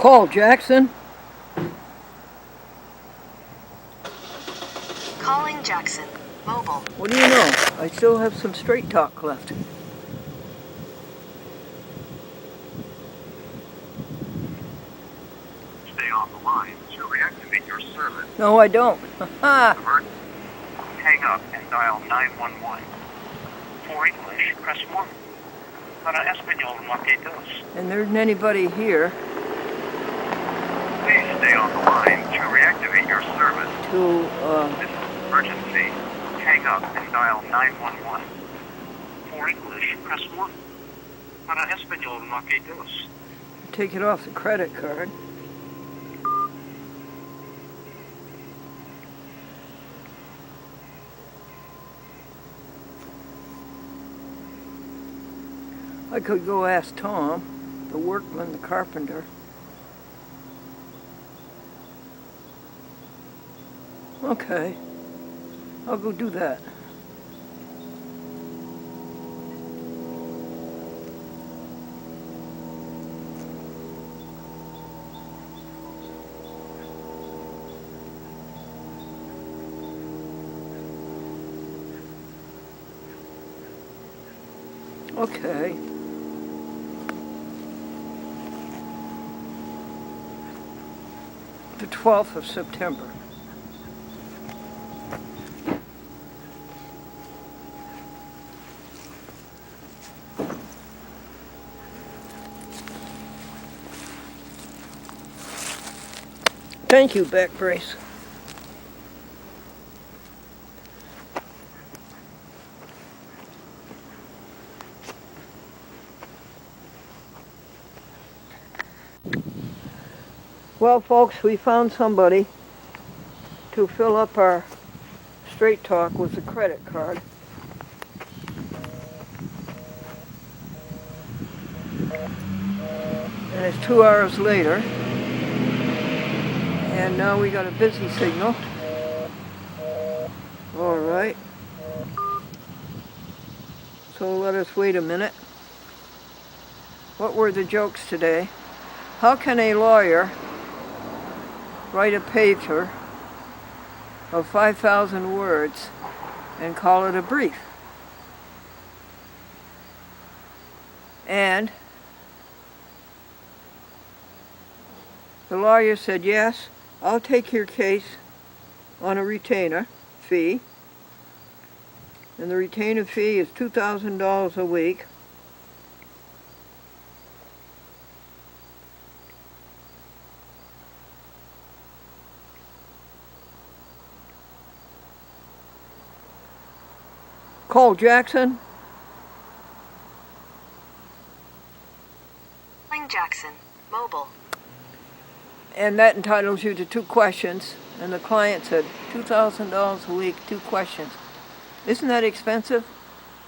Call Jackson. Calling Jackson. Mobile. What do you know? I still have some straight talk left. Stay on the line to reactivate your service. No, I don't. Ha! Hang up and dial 911. For English, press 1. Para español, marque 2. And there isn't anybody here Please stay on the line to reactivate your service. to, This is emergency. Hang up and dial 911. For English, press 1. Para español, marque 2. take it off the credit card. I could go ask Tom, the workman, the carpenter. Okay, I'll go do that. Okay. The 12th of September. Thank you, back brace. Well, folks, we found somebody to fill up our straight talk with a credit card. And it's 2 hours later. And now we got a busy signal. All right. So let us wait a minute. What were the jokes today? How can a lawyer write a paper of 5,000 words and call it a brief? And the lawyer said, yes, I'll take your case on a retainer fee. And the retainer fee is $2,000 a week. Call Jackson. Calling Jackson. Mobile. And that entitles you to 2 questions. And the client said, $2,000 a week, 2 questions. Isn't that expensive?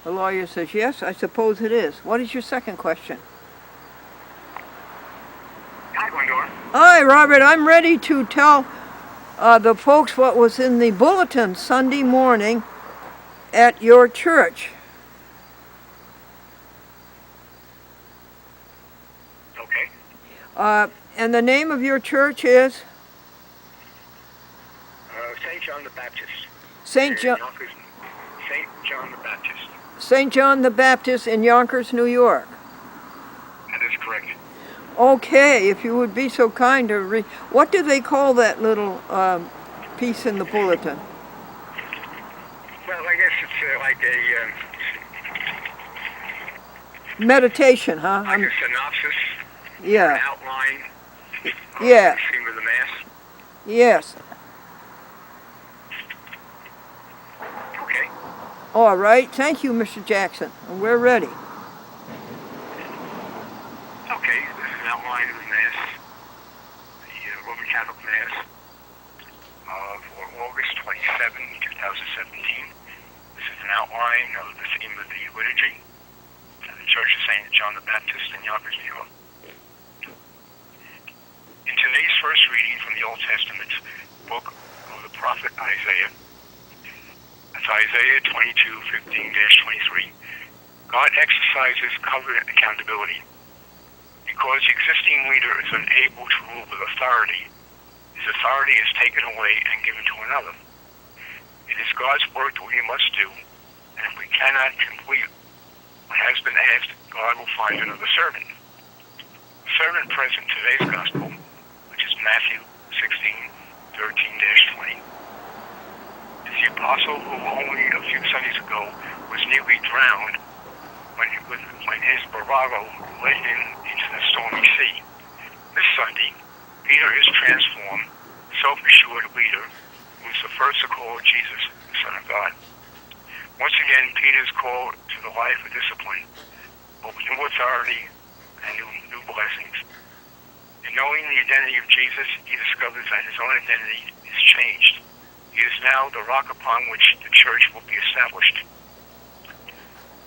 The lawyer says, yes, I suppose it is. What is your second question? Hi, Glendora. Hi, Robert. I'm ready to tell the folks what was in the bulletin Sunday morning at your church. Okay. And the name of your church is? St. John the Baptist. St. John. St. John the Baptist. St. John the Baptist in Yonkers, New York. That is correct. Okay, if you would be so kind to read. What do they call that little piece in the bulletin? Well, I guess it's like a Meditation, huh? like a synopsis, an Yeah. outline. Yeah. The theme of the mass. Yes. Okay. All right. Thank you, Mr. Jackson. And we're ready. Okay. This is an outline of the mass, the Roman Catholic Mass for August 27, 2017. This is an outline of the theme of the liturgy at the Church of St. John the Baptist in Yonkers, New York. In today's first reading from the Old Testament book of the prophet Isaiah, that's Isaiah 22:15-23, God exercises covenant accountability. Because the existing leader is unable to rule with authority, his authority is taken away and given to another. It is God's work that we must do, and if we cannot complete what has been asked, God will find another servant. The servant present in today's gospel, which is Matthew 16:13-20, is the apostle who only a few Sundays ago was nearly drowned when his bravado led him into the stormy sea. This Sunday, Peter is transformed, self-assured leader who is the first to call Jesus the Son of God. Once again, Peter is called to the life of discipline, but with new authority and new blessings. In knowing the identity of Jesus, he discovers that his own identity is changed. He is now the rock upon which the church will be established.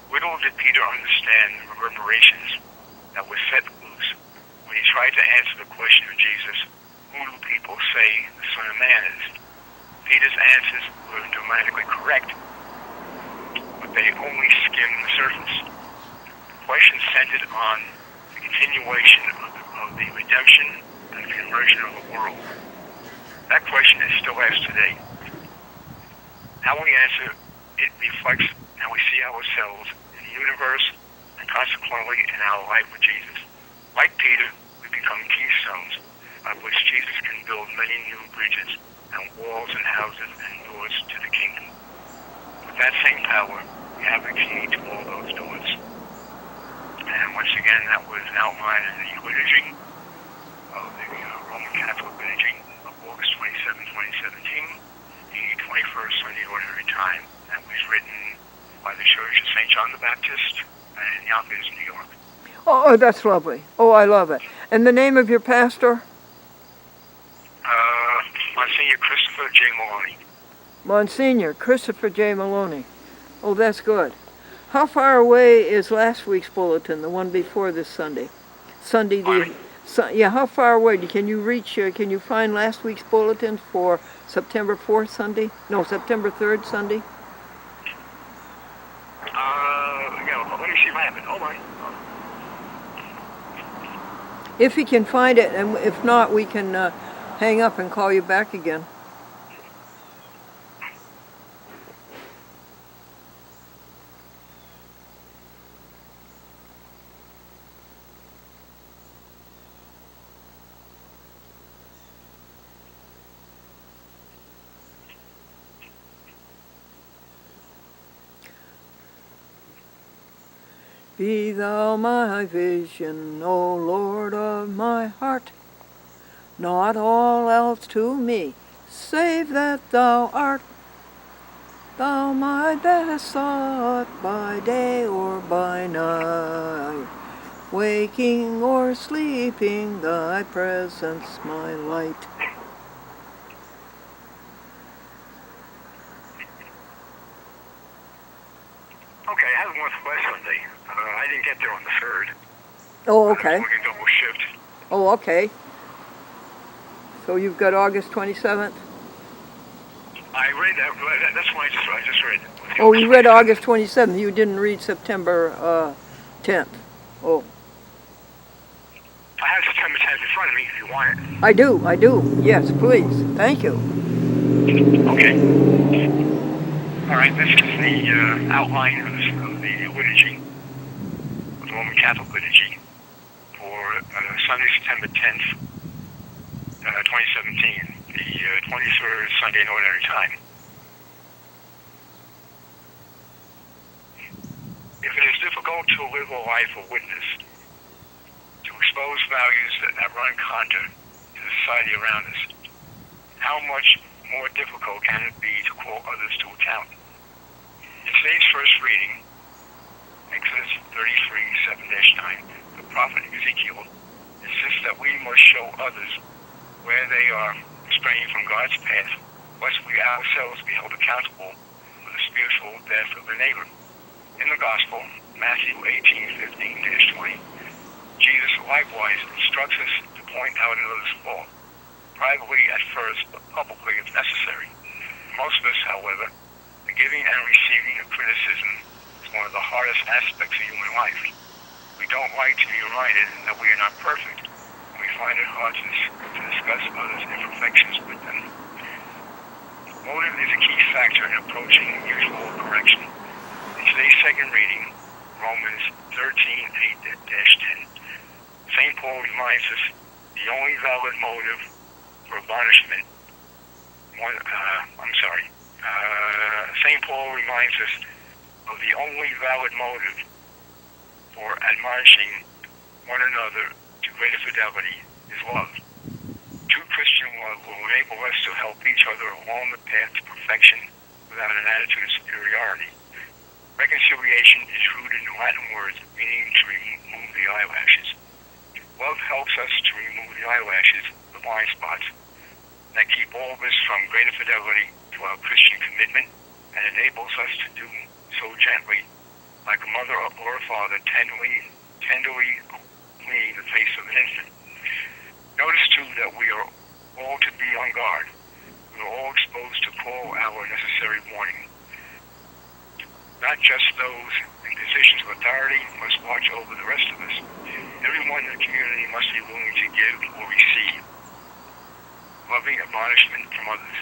Little did Peter understand the reverberations that were set loose when he tried to answer the question of Jesus, who do people say the Son of Man is? Peter's answers were dramatically correct, but they only skimmed the surface. The question centered on the continuation of the redemption and the conversion of the world. That question is still asked today. How we answer it reflects how we see ourselves in the universe and consequently in our life with Jesus. Like Peter, we become keystones by which Jesus can build many new bridges and walls and houses and doors to the kingdom. With that same power, we have a key to all those doors. And once again, that was outlined in the liturgy of the Roman Catholic liturgy of August 27, 2017, the 21st Sunday Ordinary Time. That was written by the Church of St. John the Baptist in Yonkers, New York. Oh, that's lovely. Oh, I love it. And the name of your pastor? Monsignor Christopher J. Maloney. Monsignor Christopher J. Maloney. Oh, that's good. How far away is last week's bulletin, the one before this Sunday? Yeah, how far away? Can you find last week's bulletin for September 4th Sunday? No, September 3rd Sunday? Yeah, let me see if I have it. Hold on. If you can find it, and if not, we can hang up and call you back again. Be thou my vision, O Lord of my heart, not all else to me, save that thou art. Thou my best sought by day or by night, waking or sleeping, thy presence my light. Okay, I have Northwest Sunday. I didn't get there on the 3rd. Oh, okay. I was working double shift. Oh, okay. So you've got August 27th? I read that. That's why I just read. Oh, you read August 27th. You didn't read September 10th. Oh. I have September 10th in front of me if you want it. I do. Yes, please. Thank you. Okay. All right, this is the outline of the liturgy, of the Roman Catholic liturgy, for Sunday, September 10th, 2017, the 23rd Sunday in Ordinary Time. If it is difficult to live a life of witness, to expose values that run counter to the society around us, how much more difficult can it be to call others to account? In today's first reading, Exodus 33:7-9, the prophet Ezekiel insists that we must show others where they are straying from God's path, lest we ourselves be held accountable for the spiritual death of the neighbor. In the Gospel, Matthew 18:15-20, Jesus likewise instructs us to point out another's fault, privately at first, but publicly if necessary. For most of us, however, the giving and receiving of criticism is one of the hardest aspects of human life. We don't like to be reminded that we are not perfect, and we find it hard to discuss others' imperfections with them. Motive is a key factor in approaching mutual correction. In today's second reading, Romans 13:8-10, St. Paul reminds us the only valid motive for admonishment. St. Paul reminds us of the only valid motive for admonishing one another to greater fidelity is love. True Christian love will enable us to help each other along the path to perfection without an attitude of superiority. Reconciliation is rooted in Latin words meaning to remove the eyelashes. Love helps us to remove the eyelashes, the blind spots, that keep all of us from greater fidelity to our Christian commitment, and enables us to do so gently, like a mother or a father tenderly cleaning the face of an infant. Notice too that we are all to be on guard. We are all exposed to call our necessary warning. Not just those in positions of authority must watch over the rest of us. Everyone in the community must be willing to give or receive loving admonishment from others.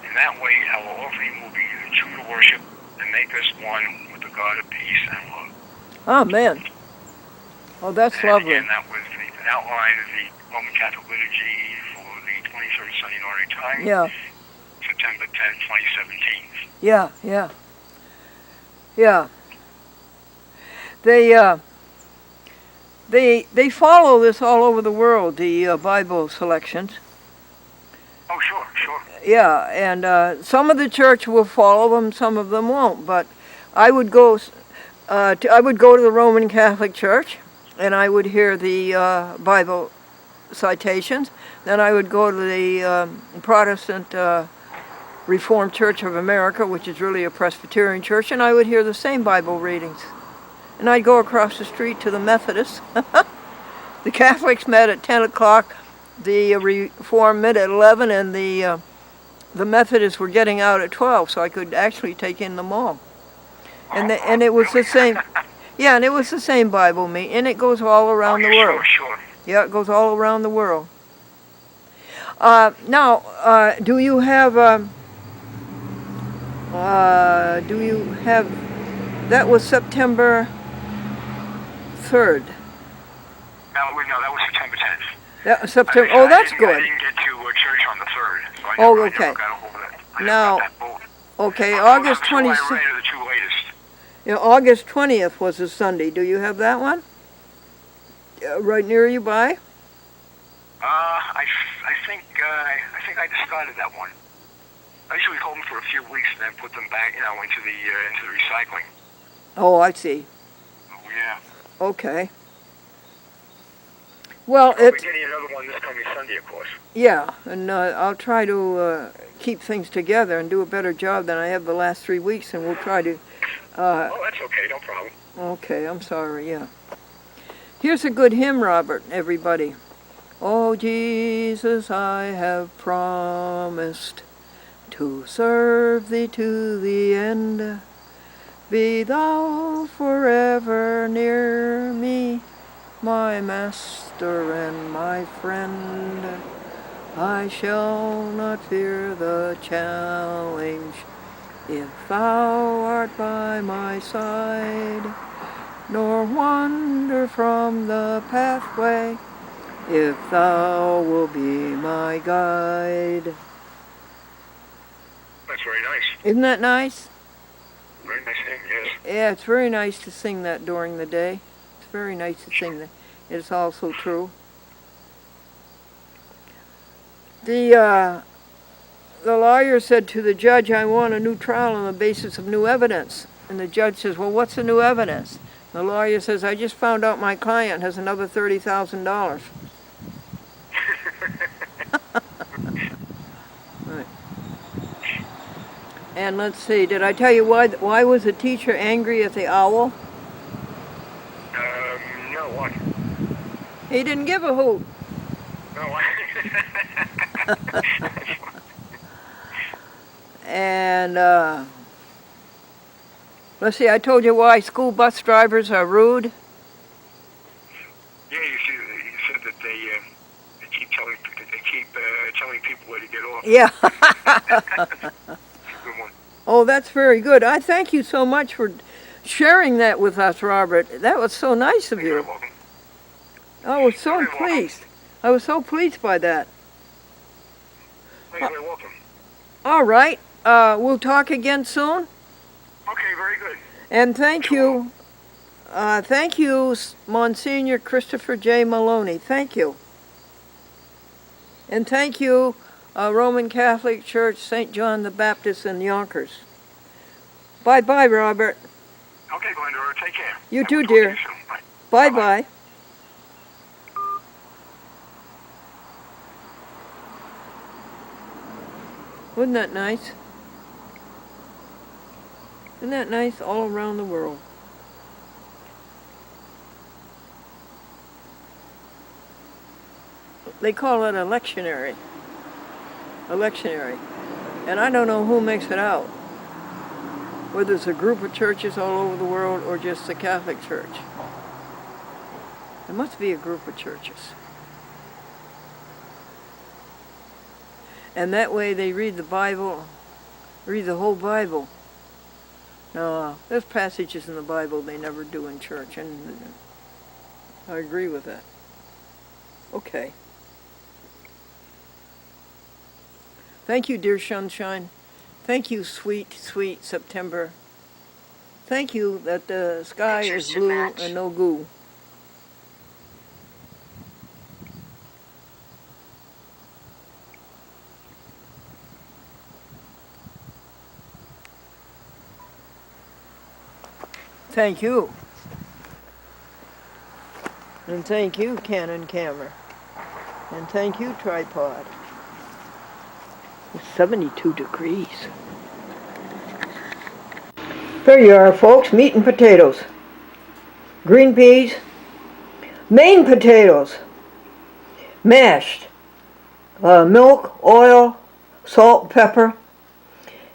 In that way, our offering will be true to worship and make us one with the God of peace and love. Oh, man. Oh, that's And lovely. again, that was an outline of the Roman Catholic liturgy for the 23rd Sunday in Ordinary Time, Yeah, September 10, 2017. yeah. They follow this all over the world, the Bible selections. Oh, sure. Yeah, and some of the church will follow them, some of them won't. But I would go to the Roman Catholic Church, and I would hear the Bible citations. Then I would go to the Protestant Reformed Church of America, which is really a Presbyterian church, and I would hear the same Bible readings. And I'd go across the street to the Methodists. The Catholics met at 10 o'clock, the Reformed met at 11, and the Methodists were getting out at 12, so I could actually take in them all. And it was the same, yeah, and it was the same Bible meeting, and it goes all around the world. Sure. Yeah, it goes all around the world. Now, do you have, that was September 3rd. No, that was September 10th. September. I That's didn't, good. I didn't get to church on the 3rd. So I Oh, never, okay. I never got a hold of that. I Now, never got that boat. Okay, August August 26th. 26th. The two latest. Yeah, August 20th was a Sunday. Do you have that one? Right near you by? I think I discarded that one. I usually hold them for a few weeks and then put them back, into the recycling. Oh, I see. Oh, yeah. Okay. Well, We're it's, getting another one this coming Sunday, of course. yeah, and I'll try to keep things together and do a better job than I have the last 3 weeks, and we'll try to. Oh, that's okay, no problem. Okay, I'm sorry, yeah. Here's a good hymn, Robert, everybody. Oh, Jesus, I have promised to serve thee to the end. Be thou forever near me, my master and my friend. I shall not fear the challenge if thou art by my side, nor wander from the pathway if thou wilt be my guide. That's very nice. Isn't that nice? Very nice hymn, yes. Yeah, it's very nice to sing that during the day. It's very nice to sing that. It's also true. The lawyer said to the judge, I want a new trial on the basis of new evidence. And the judge says, well, what's the new evidence? The lawyer says, I just found out my client has another $30,000. Right. And let's see, did I tell you why was the teacher angry at the owl? No, what? He didn't give a hoot. No, And let's see, I told you why school bus drivers are rude. telling people where to get off. Yeah. Good one. Oh, that's very good. I thank you so much for sharing that with us, Robert. That was so nice of You're you. very welcome. I was so You're very welcome. pleased. I was so pleased by that. You're very welcome. All right. We'll talk again soon. Okay, very good. And thank you. Thank you, Monsignor Christopher J. Maloney. Thank you. And thank you, Roman Catholic Church, St. John the Baptist in Yonkers. Bye-bye, Robert. Okay, Glendora, take care. You And too, we'll talk to dear. you soon. Bye. Bye-bye. Wasn't that nice? Isn't that nice all around the world? They call it electionary. Electionary. And I don't know who makes it out. Whether it's a group of churches all over the world or just the Catholic Church. There must be a group of churches. And that way they read the Bible, read the whole Bible. Now, there's passages in the Bible they never do in church, and I agree with that. Okay. Thank you, dear sunshine. Thank you, sweet, sweet September. Thank you that the sky Pictures is to blue match. and no goo. Thank you. And thank you, Canon camera. And thank you, tripod. It's 72 degrees. There you are, folks, meat and potatoes. Green peas, Maine potatoes, mashed, milk, oil, salt, pepper,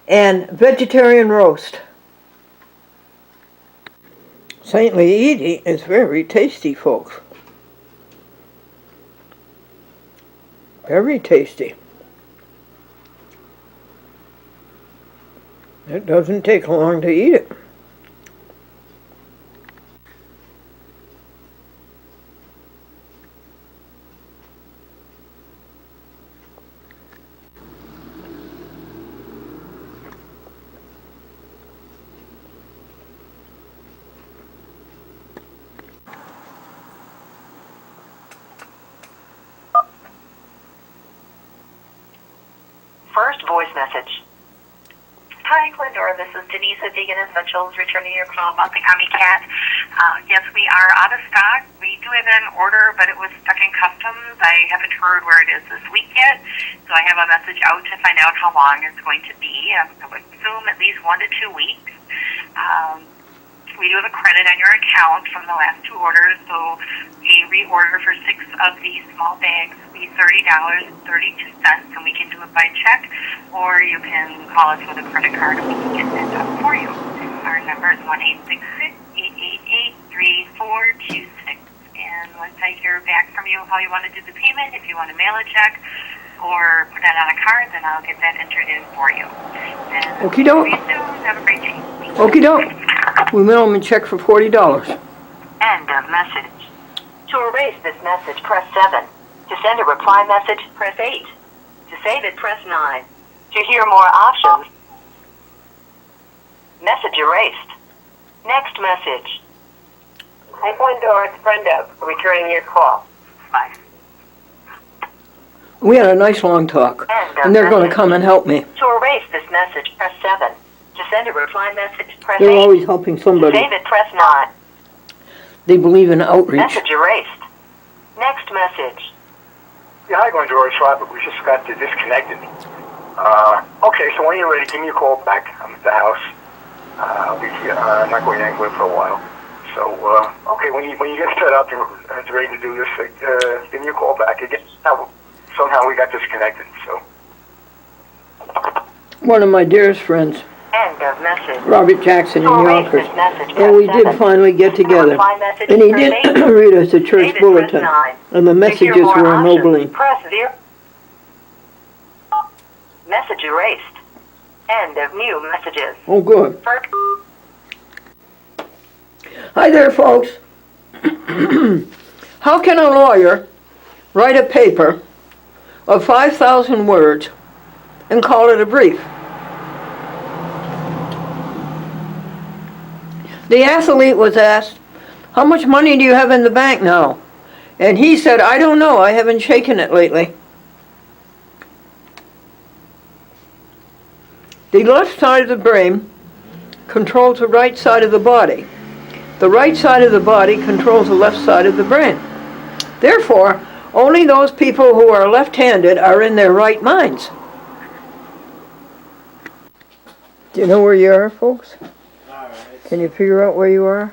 and vegetarian roast. Saintly eating is very tasty, folks. Very tasty. It doesn't take long to eat it. First voice message. Hi, Glendora. This is Denise at Vegan Essentials, returning your call about the Ami Cat. Yes, we are out of stock. We do have an order, but it was stuck in customs. I haven't heard where it is this week yet, so I have a message out to find out how long it's going to be. I would assume at least 1 to 2 weeks. We do have a credit on your account from the last 2 orders, so a reorder for 6 of these small bags will be $30.32, and we can do it by check, or you can call us with a credit card and we can get that done for you. Our number is 1-866-888-3426. And once I hear back from you how you want to do the payment, if you want to mail a check or put that on a card, then I'll get that entered in for you. And Okie doke. see you soon. Have a great day. Okie doke. We mail them a check for $40. End of message. To erase this message, press 7. To send a reply message, press 8. To save it, press 9. To hear more options, message erased. Next message. Hi, Glendora. It's Brenda. Returning your call. Bye. We had a nice long talk, End of and they're going to message. come and help me. To erase this message, press 7. To send a reply message, press They're 8. always helping To somebody. save it, press 9. They believe in outreach. Message erased. Next message. Yeah, hi, Glendora. It's Robert. We just got disconnected. Okay, so when you're ready, give me a call back. I'm at the house. I'll be not going anywhere for a while. So, okay, when you get set up and ready to do this, give me a call back. Again, somehow we got disconnected, so. One of my dearest friends, End of message. Robert Jackson in To erase Yonkers. this message, And we press did 7. finally get together. Reply message, And he press did 8. read us the church Save it, press bulletin. 9. And the To hear messages more were options, ennobling. Press 0. Message erased. End of new messages. Oh, good. First. Hi there, folks. How can a lawyer write a paper of 5,000 words and call it a brief? The athlete was asked, "How much money do you have in the bank now?" And he said, "I don't know, I haven't shaken it lately." The left side of the brain controls the right side of the body. The right side of the body controls the left side of the brain. Therefore, only those people who are left-handed are in their right minds. Do you know where you are, folks? Can you figure out where you are?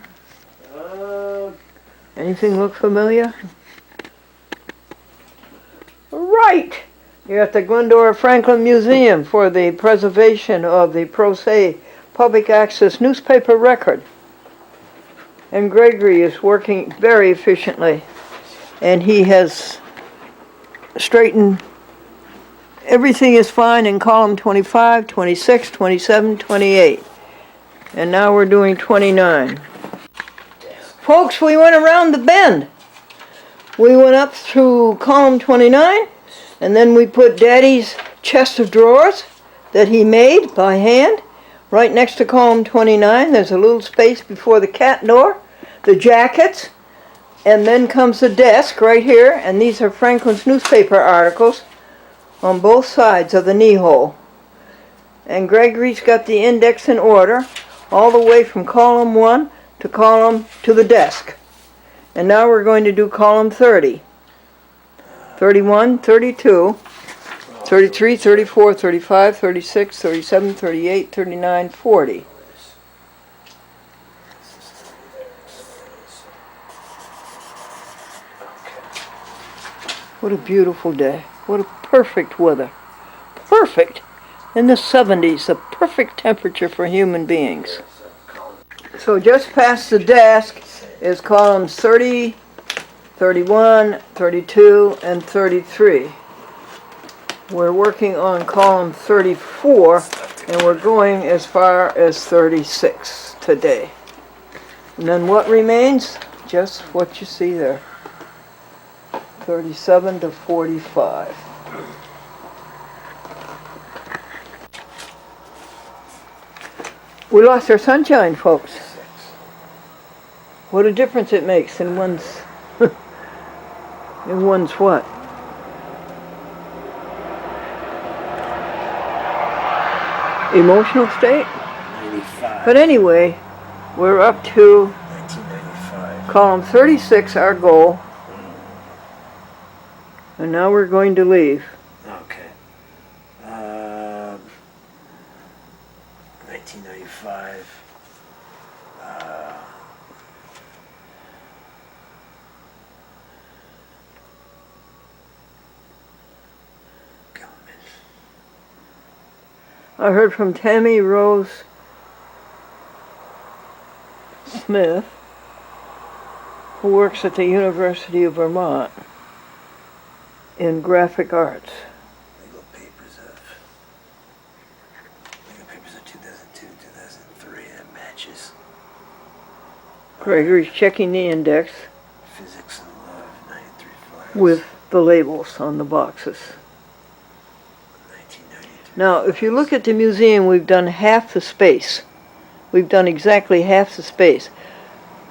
Anything look familiar? Right! You're at the Glendora Franklin Museum for the preservation of the pro se public access newspaper record. And Gregory is working very efficiently. And he has straightened, everything is fine in column 25, 26, 27, 28. And now we're doing 29. Folks, we went around the bend. We went up through column 29, and then we put Daddy's chest of drawers that he made by hand right next to column 29. There's a little space before the cat door, the jackets, and then comes the desk right here, and these are Franklin's newspaper articles on both sides of the knee hole. And Gregory's got the index in order all the way from column 1 to the desk. And now we're going to do column 30. 31, 32, 33, 34, 35, 36, 37, 38, 39, 40. What a beautiful day. What a perfect weather. Perfect. In the 70s, the perfect temperature for human beings. So just past the desk is columns 30, 31, 32, and 33. We're working on column 34, and we're going as far as 36 today. And then what remains? Just what you see there. 37 to 45. We lost our sunshine, folks. What a difference it makes in one's in one's what? Emotional state? 95. But anyway, we're up to 1995. column 36, our goal. And now we're going to leave. Okay. 1995. I heard from Tammy Rose Smith, who works at the University of Vermont in graphic arts. Legal papers of 2002, 2003. That matches. Gregory's checking the index Physics and Love, 93 files. with the labels on the boxes. 1993. Now, if you look at the museum, we've done half the space. We've done exactly half the space.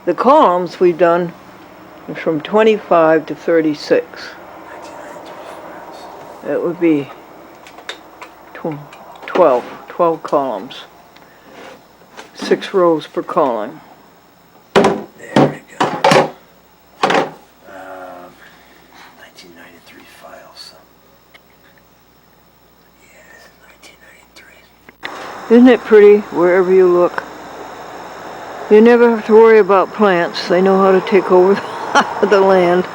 The columns we've done from 25 to 36. 1993 files. It would be 12 columns. 6 rows per column. There we go. 1993 files. Yeah, this is 1993. Isn't it pretty wherever you look? You never have to worry about plants. They know how to take over the land.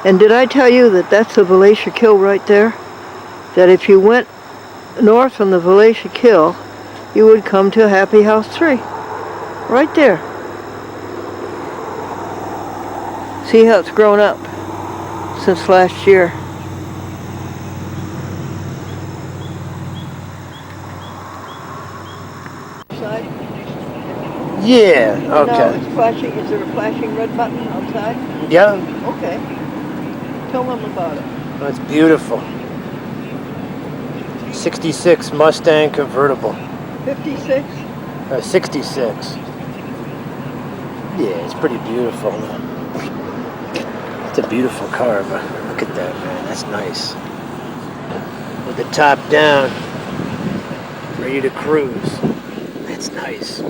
And did I tell you that that's the Valatia Kill right there? That if you went north from the Valatia Kill, you would come to Happy House 3. Right there. See how it's grown up since last year. Yeah, Now okay. it's flashing. Is there a flashing red button outside? Yeah, Okay. Tell them about it. that's beautiful. 66 Mustang convertible. 56? 66. Yeah, it's pretty beautiful. It's a beautiful car, but look at that, man. That's nice. With the top down, ready to cruise. That's nice.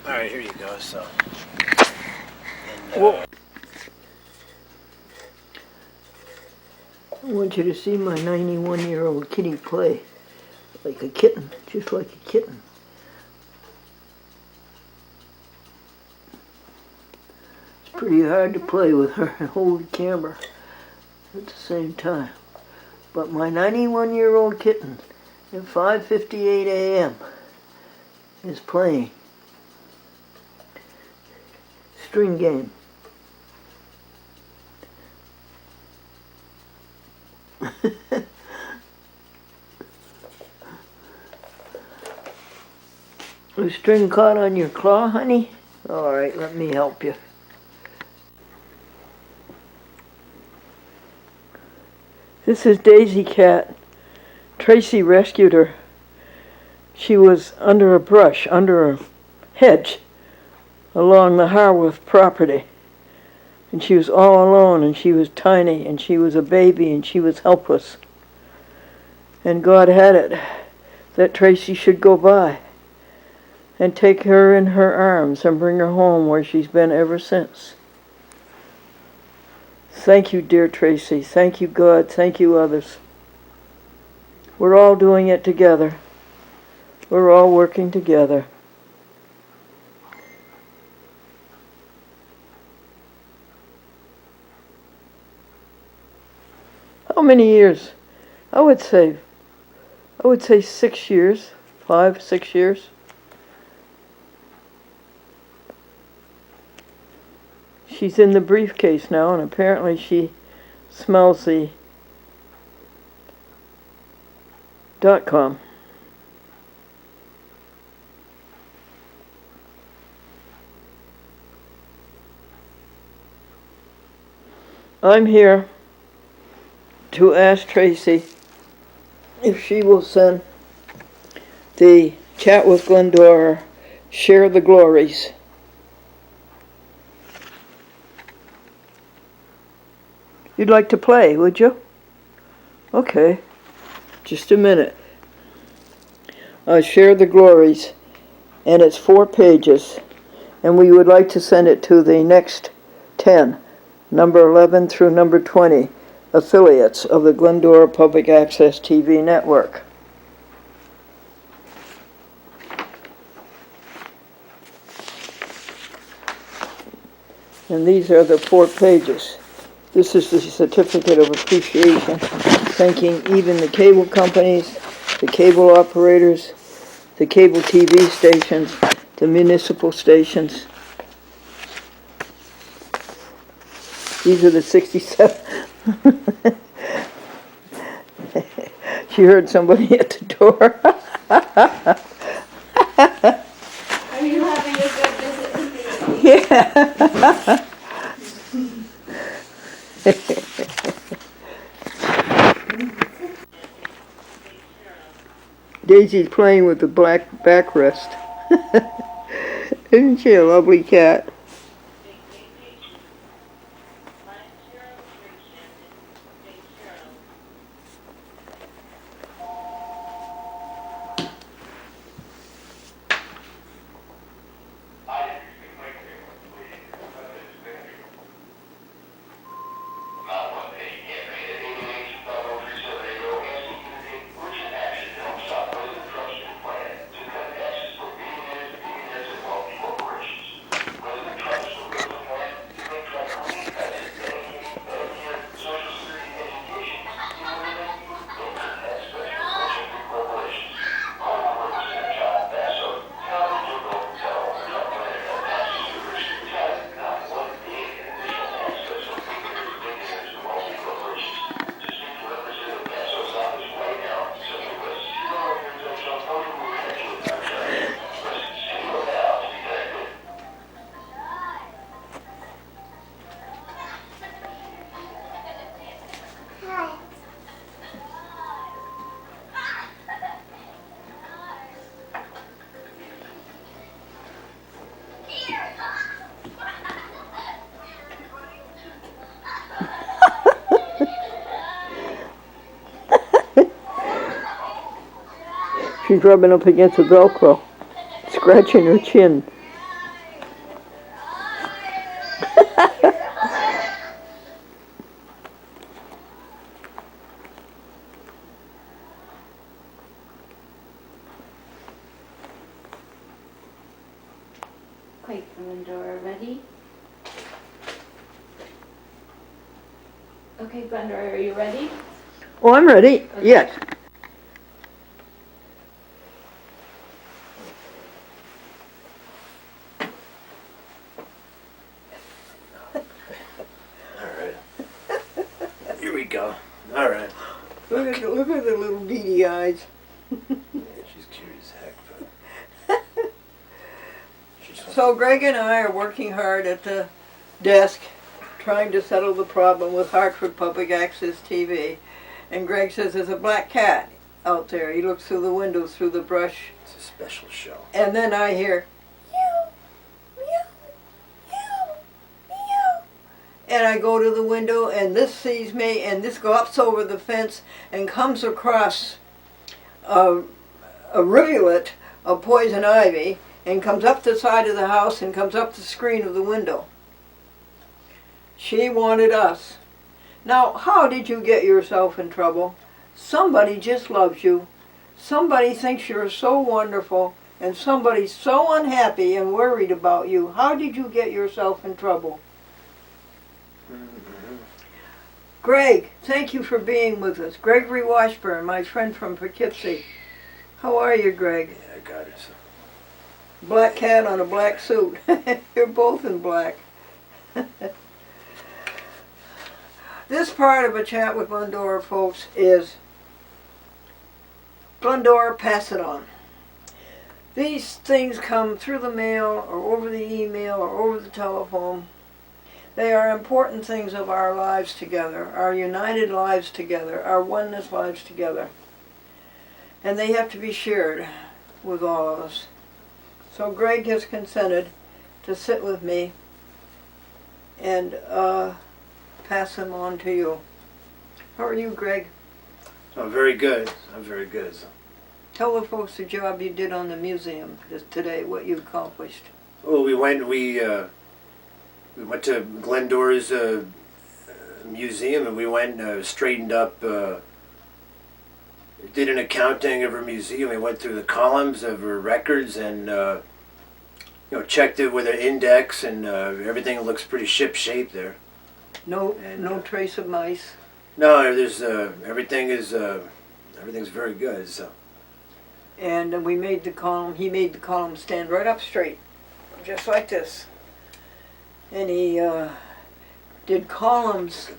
All right, here you go. So, Whoa. I want you to see my 91-year-old kitty play like a kitten, just like a kitten. It's pretty hard to play with her and hold the camera at the same time. But my 91-year-old kitten at 5:58 a.m. is playing string game. The string caught on your claw, honey? All right, let me help you. This is Daisy Cat. Tracy rescued her. She was under a brush, under a hedge along the Harworth property. And she was all alone, and she was tiny, and she was a baby, and she was helpless. And God had it that Tracy should go by and take her in her arms and bring her home where she's been ever since. Thank you, dear Tracy. Thank you, God. Thank you, others. We're all doing it together. We're all working together. How many years? I would say 6 years, 5, 6 years. She's in the briefcase now, and apparently she smells the .com. I'm here to ask Tracy if she will send the Chat with Glendora, Share the Glories. You'd like to play, would you? Okay, just a minute. Share the Glories, and it's 4 pages, and we would like to send it to the next 10, number 11 through number 20, affiliates of the Glendora Public Access TV network. And these are the 4 pages. This is the certificate of appreciation, thanking even the cable companies, the cable operators, the cable TV stations, the municipal stations. These are the 67. She heard somebody at the door. Are you having a good visit with me? Yeah. Daisy's playing with the black backrest. Isn't she a lovely cat? She's rubbing up against the Velcro, scratching her chin. Quick, Glendora, ready? Okay, Glendora, are you ready? Oh, I'm ready. Okay. Yes. Here we go. All right. Look at the little beady eyes. Yeah, she's cute as heck, but So Greg and I are working hard at the desk trying to settle the problem with Hartford Public Access TV. And Greg says there's a black cat out there. He looks through the windows, through the brush. it's a special show. And then I hear, meow, meow, meow, meow. And I go to the window and this sees me and this hops over the fence and comes across a rivulet of poison ivy and comes up the side of the house and comes up the screen of the window. She wanted us. Now, how did you get yourself in trouble? Somebody just loves you. Somebody thinks you're so wonderful, and somebody's so unhappy and worried about you. How did you get yourself in trouble? Greg, thank you for being with us. Gregory Washburn, my friend from Poughkeepsie. How are you, Greg? Yeah, I got it. So. Black cat on a black suit. You're both in black. This part of a chat with Glendora, folks, is Glendora, pass it on. These things come through the mail or over the email or over the telephone. They are important things of our lives together, our united lives together, our oneness lives together. And they have to be shared with all of us. So Greg has consented to sit with me and pass them on to you. How are you, Greg? I'm very good. I'm very good. Tell the folks the job you did on the museum today, what you accomplished. Well, we went to Glendora's museum, and we went straightened up. Did an accounting of her museum. We went through the columns of her records and checked it with an index, and everything looks pretty ship shape there. No trace of mice. No, there's everything's very good. So. And we made the column. He made the column stand right up straight, just like this. And he did columns.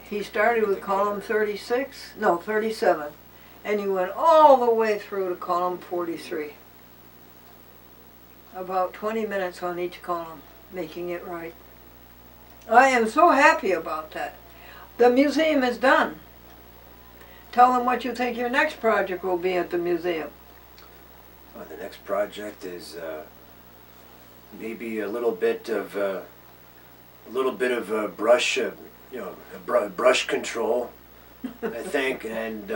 He started with column 37, and he went all the way through to column 43. About 20 minutes on each column, making it right. I am so happy about that. The museum is done. Tell them what you think your next project will be at the museum. Well, the next project is maybe a little bit of brush, brush control, I think, and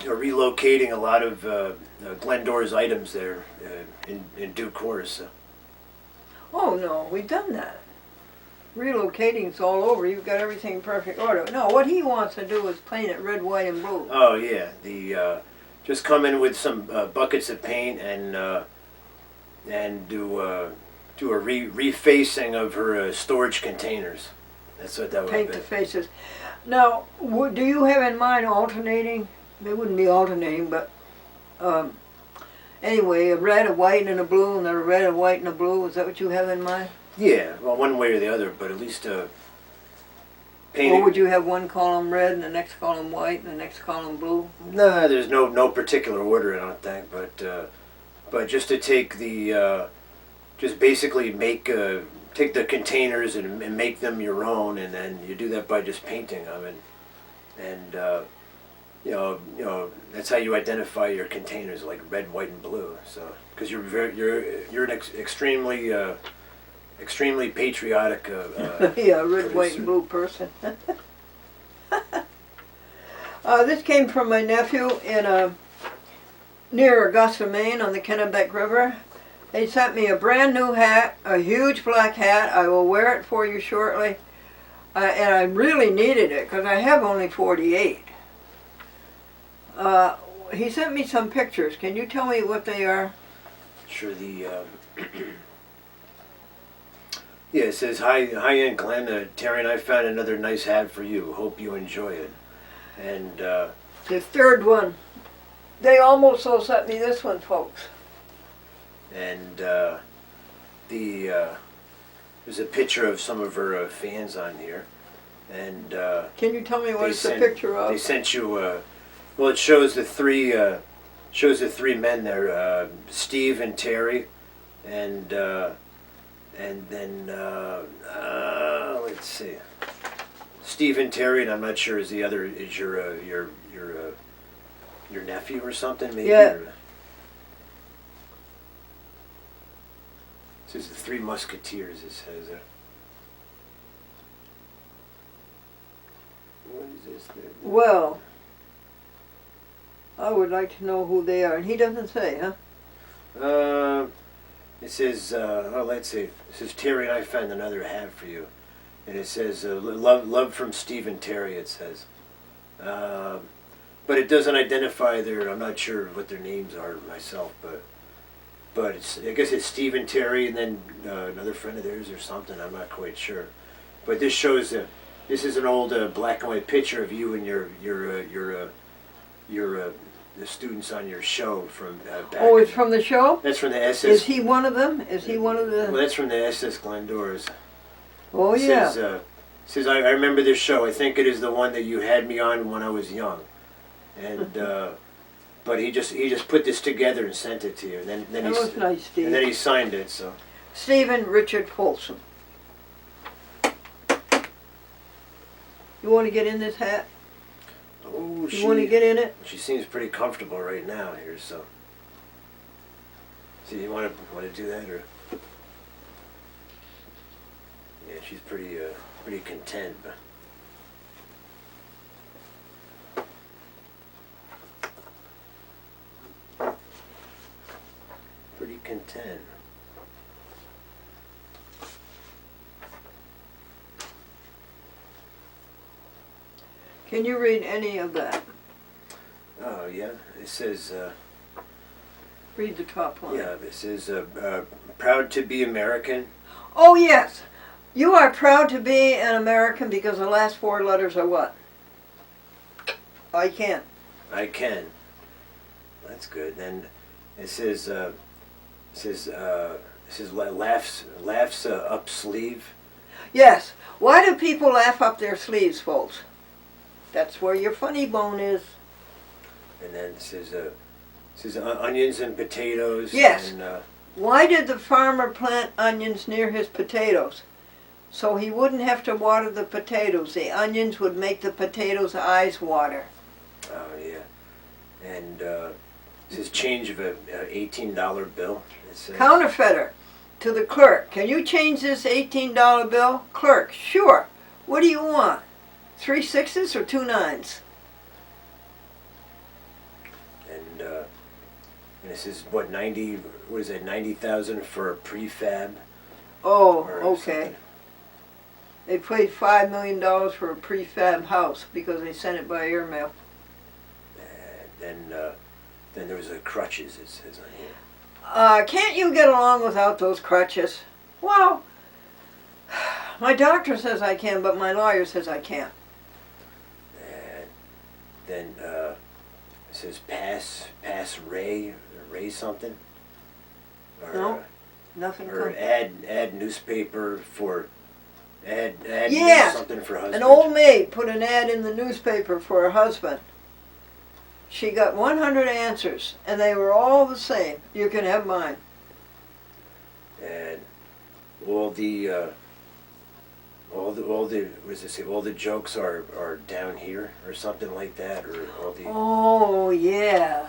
relocating a lot of Glendora's items there in due course. Oh no, we've done that. Relocating's all over. You've got everything in perfect order. No, what he wants to do is paint it red, white, and blue. Oh yeah, just come in with some buckets of paint and do a refacing of her storage containers. That's what that would be. Paint the faces. Now, do you have in mind alternating? They wouldn't be alternating, but anyway, a red, a white, and a blue, and then a red, a white, and a blue. Is that what you have in mind? Yeah, well, one way or the other, but at least painting. Or would you have one column red and the next column white and the next column blue? No, there's no particular order, I don't think, but just to take just basically take the containers and make them your own, and then you do that by just painting them, and that's how you identify your containers, like red, white, and blue. So, because you're an extremely patriotic. Yeah, red, white, and blue person. This came from my nephew in near Augusta, Maine, on the Kennebec River. He sent me a brand new hat, a huge black hat. I will wear it for you shortly. And I really needed it because I have only 48. He sent me some pictures. Can you tell me what they are? Sure, yeah, it says, hi Aunt Glenn, Terry and I found another nice hat for you. Hope you enjoy it. And, The third one. They almost all sent me this one, folks. And, there's a picture of some of her fans on here. And, Can you tell me what they it's sent, a picture of? They sent you, well, it shows the three men there, Steve and Terry, and then let's see, Steve and Terry, and I'm not sure is the other is your nephew or something, maybe. Yeah. It says the Three Musketeers. It says. What is this thing? Well, I would like to know who they are, and he doesn't say, huh? It says, oh, let's see. It says, Terry and I found another hat for you. And it says, love from Steve and Terry, it says. But it doesn't identify I'm not sure what their names are myself, but I guess it's Steve and Terry and then another friend of theirs or something, I'm not quite sure. But this shows, this is an old black and white picture of you and the students on your show from back. Oh, it's from the show? That's from the SS. Is he one of them? Is he one of Well, the... that's from the SS Glendora's. Oh, It yeah. says I remember this show. I think it is the one that you had me on when I was young, and but he just put this together and sent it to you. And then That was nice, Steve. and then he signed it. So Stephen Richard Folsom. You want to get in this hat? oh, You want to get in it? She seems pretty comfortable right now here. So you want to do that or? Yeah, she's pretty content, but. Pretty content. Can you read any of that? Oh yeah, it says. Read the top line. Yeah, it says, proud to be American. Oh, yes. You are proud to be an American because the last four letters are what? I can. I can. That's good. Then it says laughs up sleeve. Yes. Why do people laugh up their sleeves, folks? That's where your funny bone is. And then it says onions and potatoes. Yes. And, Why did the farmer plant onions near his potatoes? So he wouldn't have to water the potatoes. The onions would make the potatoes' eyes water. oh yeah. And it says change of a $18 bill. It says, Counterfeiter to the clerk. Can you change this $18 bill? Clerk, sure. What do you want? 3 6s or 2 9s? And it says what 90? What is it? 90,000 for a prefab. Oh, or okay. something. They paid $5 million for a prefab house because they sent it by airmail. And then there was the crutches. It says on here. Can't you get along without those crutches? Well, my doctor says I can, but my lawyer says I can't. And then it says pass Ray something. Or, No, nothing. Or add newspaper for add Yes, something for husband. An old maid put an ad in the newspaper for her husband. She got 100 answers, and they were all the same. You can have mine. And all the what does it say? All the jokes are down here or something like that, or all the. Oh, yeah.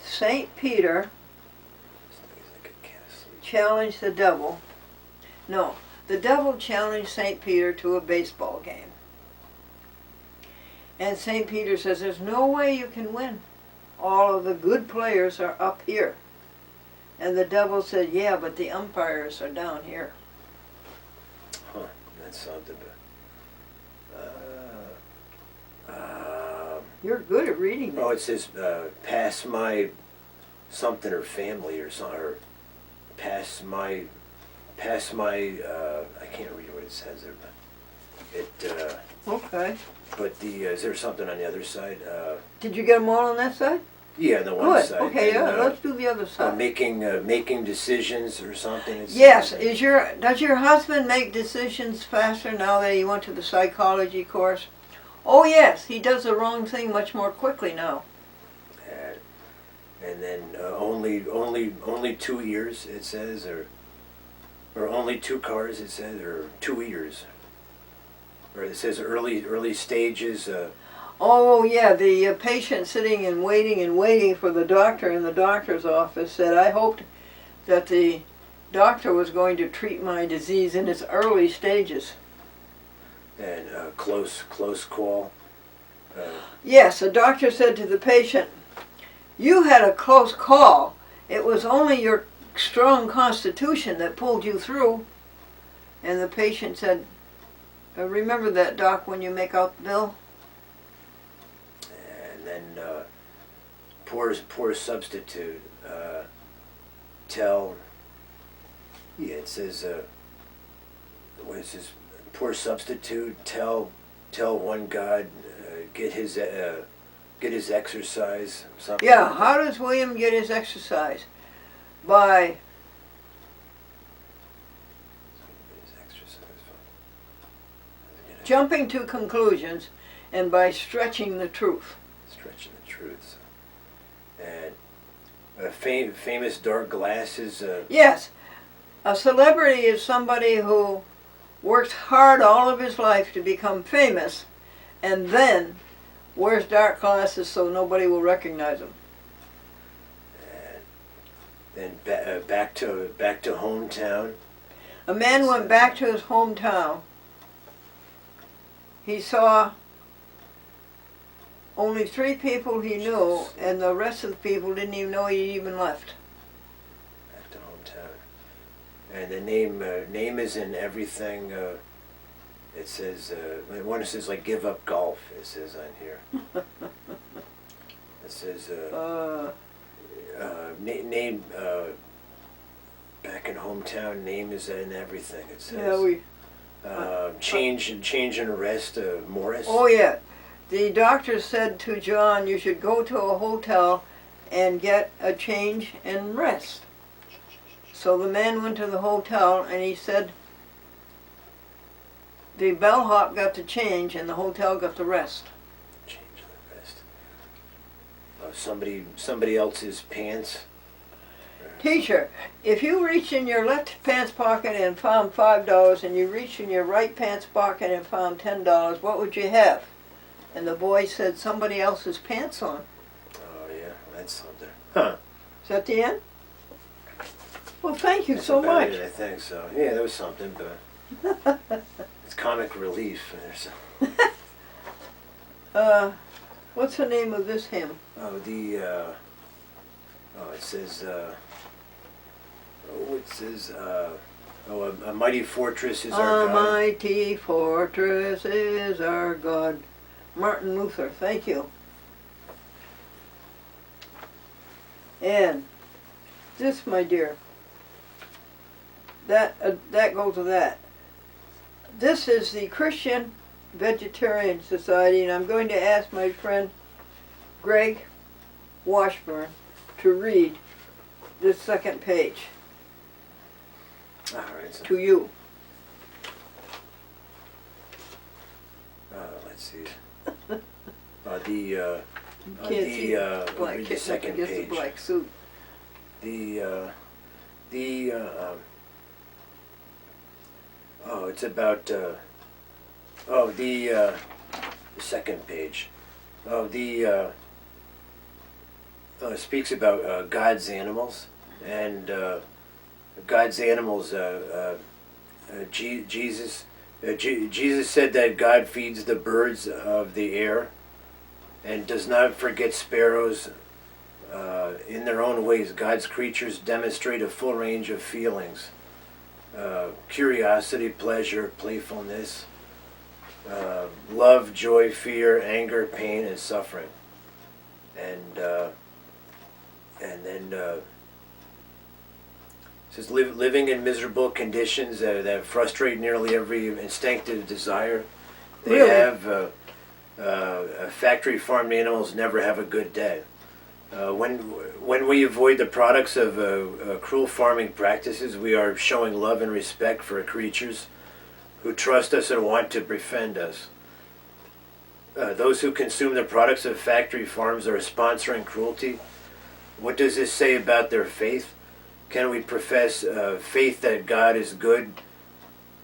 St. Peter challenged the devil. No, the devil challenged St. Peter to a baseball game. And St. Peter says, there's no way you can win. All of the good players are up here. And the devil said, yeah, but the umpires are down here. Huh, that's something. You're good at reading Oh, this. it says, pass my something or family or something, or pass my, I can't read what it says there, but Okay. is there something on the other side? Did you get them all on that side? Yeah, the one Good. side. Okay, and, yeah, let's do the other side. making decisions or something. It Yes. says. Does your husband make decisions faster now that he went to the psychology course? Oh yes, he does the wrong thing much more quickly now. And then only 2 ears, it says, or only 2 cars, it says, or 2 ears, or it says early stages. Oh yeah, the patient sitting and waiting for the doctor in the doctor's office said, I hoped that the doctor was going to treat my disease in its early stages. And close call. Yes, the doctor said to the patient, you had a close call. It was only your strong constitution that pulled you through. And the patient said, remember that, Doc, when you make out the bill? And then poor substitute. Tell. Yeah, it says. What is this? Poor substitute. Tell one God. Get his exercise. Something. Yeah, like how that. does William get his exercise? By His exercise. jumping to conclusions and by stretching the truth. Stretching the truth. And famous dark glasses. Yes, a celebrity is somebody who works hard all of his life to become famous and then wears dark glasses so nobody will recognize him. And then back to hometown. A man went back to his hometown. He saw only 3 people he knew, and the rest of the people didn't even know he even left. Back to hometown. And the name is in everything. It says one says like give up golf. It says on here. It says name back in hometown. Name is in everything. It says. Yeah, we. Change and arrest Morris. Oh yeah, the doctor said to John, you should go to a hotel and get a change and rest. So the man went to the hotel and he said the bellhop got the change and the hotel got the rest. Change and arrest. Somebody else's pants. Teacher, if you reached in your left pants pocket and found $5 and you reached in your right pants pocket and found $10, what would you have? And the boy said somebody else's pants on. Oh yeah, that's something. Huh. Is that the end? Well, thank you That's so about much. it, I think so. Yeah, that was something, but it's comic relief. What's the name of this hymn? It says, a mighty fortress is our A God. mighty fortress is our God. Martin Luther, thank you. And this, my dear, that goes to that. This is the Christian Vegetarian Society, and I'm going to ask my friend Greg Washburn to read this second page All right. So, to you. let's see. The Can't see the black read the kitten second against the page. black suit. It's about the second page. Speaks about God's animals, and God's animals Jesus said that God feeds the birds of the air and does not forget sparrows. In their own ways, God's creatures demonstrate a full range of feelings: curiosity, pleasure, playfulness, love, joy, fear, anger, pain, and suffering. And then it says living in miserable conditions that frustrate nearly every instinctive desire. They Really? have factory farmed animals never have a good day. When we avoid the products of cruel farming practices, we are showing love and respect for creatures who trust us and want to befriend us. Those who consume the products of factory farms are sponsoring cruelty. What does this say about their faith? Can we profess faith that God is good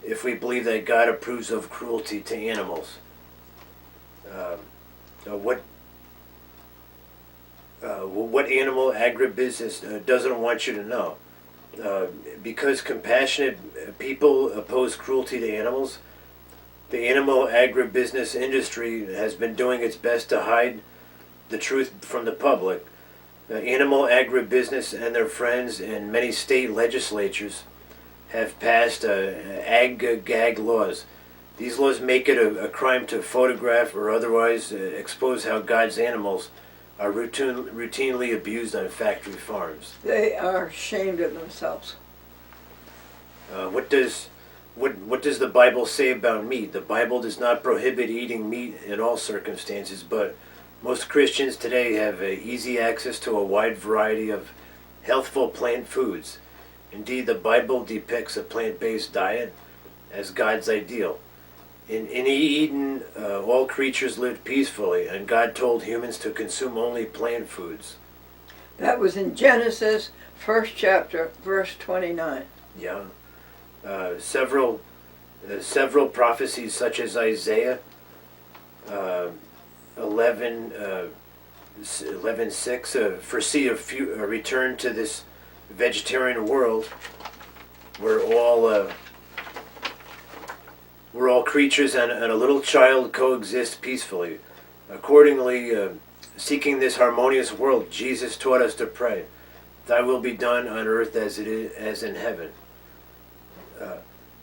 if we believe that God approves of cruelty to animals? What animal agribusiness doesn't want you to know? Because compassionate people oppose cruelty to animals, the animal agribusiness industry has been doing its best to hide the truth from the public. Animal agribusiness and their friends in many state legislatures have passed ag-gag laws. These laws make it a crime to photograph or otherwise expose how God's animals are routinely abused on factory farms. They are ashamed of themselves. What does the Bible say about meat? The Bible does not prohibit eating meat in all circumstances, but most Christians today have easy access to a wide variety of healthful plant foods. Indeed, the Bible depicts a plant-based diet as God's ideal. In Eden, all creatures lived peacefully, and God told humans to consume only plant foods. That was in Genesis, 1st chapter, verse 29. Yeah. Several prophecies, such as Isaiah 11:6, foresee a return to this vegetarian world where all creatures and a little child coexist peacefully. Accordingly, seeking this harmonious world, Jesus taught us to pray, "Thy will be done on earth as in heaven."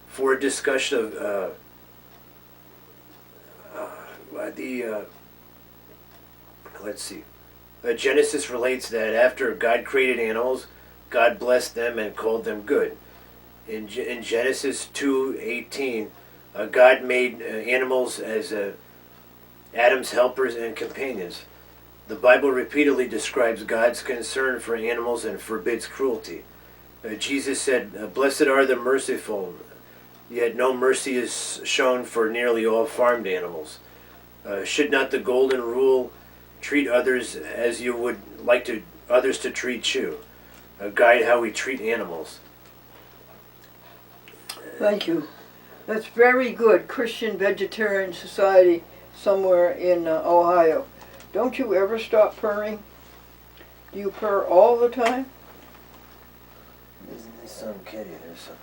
For a discussion of let's see. Genesis relates that after God created animals, God blessed them and called them good. In Genesis 2:18, God made animals as Adam's helpers and companions. The Bible repeatedly describes God's concern for animals and forbids cruelty. Jesus said, "Blessed are the merciful," yet no mercy is shown for nearly all farmed animals. Should not the golden rule treat others as you would like others to treat you? Guide how we treat animals. Thank you. That's very good. Christian Vegetarian Society somewhere in Ohio. Don't you ever stop purring? Do you purr all the time? Isn't this some kitty? There's some.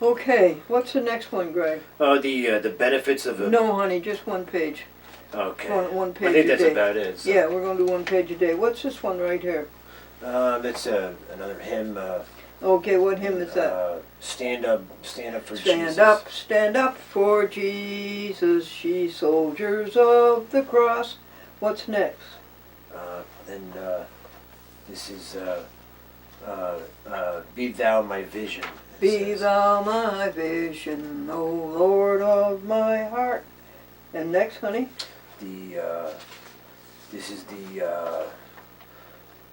Okay, what's the next one, Greg? Oh, the benefits of a. No, honey, just one page. Okay. One page I think a that's day. about it. So. Yeah, we're going to do one page a day. What's this one right here? That's another hymn. Okay, what hymn is that? Stand up for Jesus. Stand up for Jesus, ye soldiers of the cross. What's next? Then this is Be Thou My Vision. Be thou my vision, O Lord of my heart. And next, honey? This is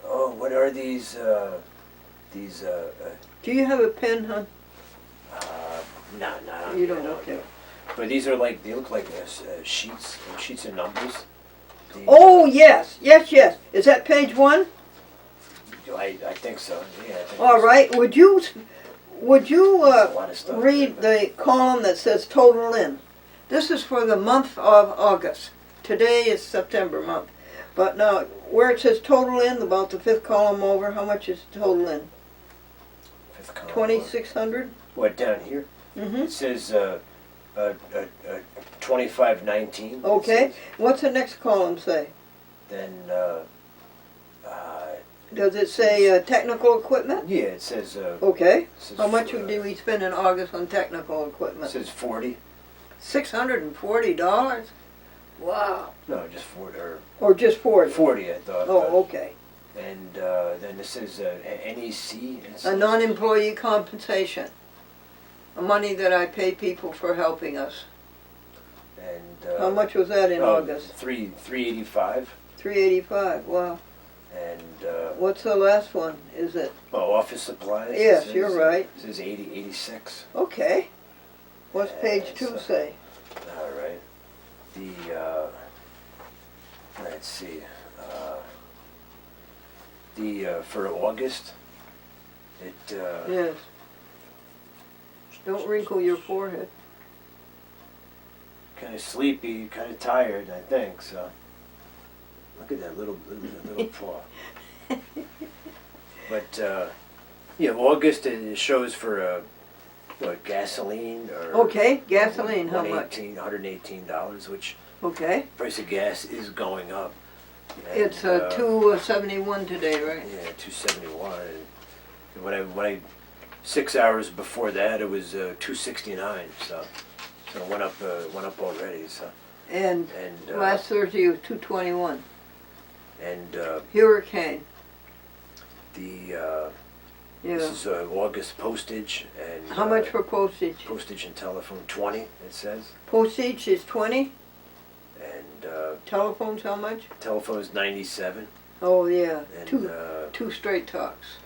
what are these? Do you have a pen, hon? No, You don't, okay. But these are they look like sheets of numbers. Oh, yes. Is that page 1? I think so. Yeah. I think All right. Would you a lot of stuff read the column that says total in? This is for the month of August. Today is September month. But now, where it says total in, about the 5th column over, how much is total in? 5th column. 2,600? What, down here? Mm-hmm. It says 2519. Okay. What's the next column say? Then Does it say technical equipment? yeah, it says. Okay. It says How much did we spend in August on technical It equipment? says 40. $640. Wow. No, just 40 Or just 40? 40, I thought. Oh, okay. And then this says NEC. It A says- non-employee compensation. Money that I pay people for helping us. And How much was that in August? 385. $385. Wow. And What's the last one? Is it? office supplies. it Yes, says, you're right. It says 86. Okay. What's page 2 so- say? All right. The let's see. For August, it Yes. Don't wrinkle your forehead. kind of sleepy, kind of tired, I think. So look at that little paw. But yeah, August it shows for what, gasoline or Okay, gasoline, how much? $118, which Okay. price of gas is going up. And, It's 271 today, right? yeah, 271. And when I 6 hours before that, it was 269. So it went up already. So And and last Thursday was 221. and Hurricane. this Yeah. is August postage and How much for postage? postage and telephone 20. It says, Postage is 20. and Telephone's how much? telephone is 97. Oh yeah, And two straight talks.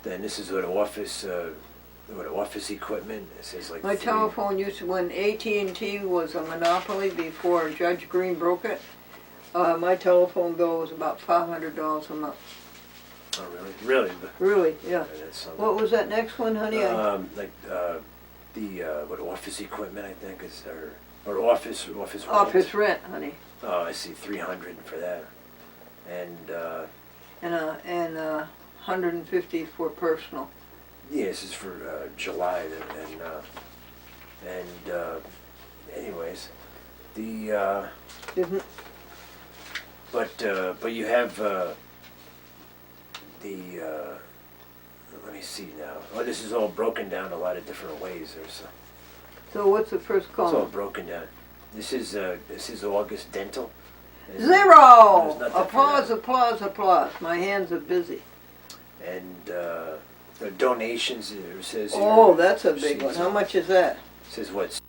then this is what office equipment. It says like My three- telephone used to, when AT&T was a monopoly before Judge Green broke it, my telephone bill was about $500 a month. Oh really? Really, yeah. That's something. What was that next one, honey? What office equipment I think is or office rent. Office rent, honey. Oh, I see 300 for that, and And 150 for personal. yeah, this is for July anyways, the Isn't but you have let me see now. Oh, this is all broken down a lot of different ways. so what's the first It's all column? broken down. This is August dental. There's Zero! nothing for Applause, that. applause, applause. My hands are busy. And the donations it says. Oh, here, that's a big one. says- How much is that? Says what?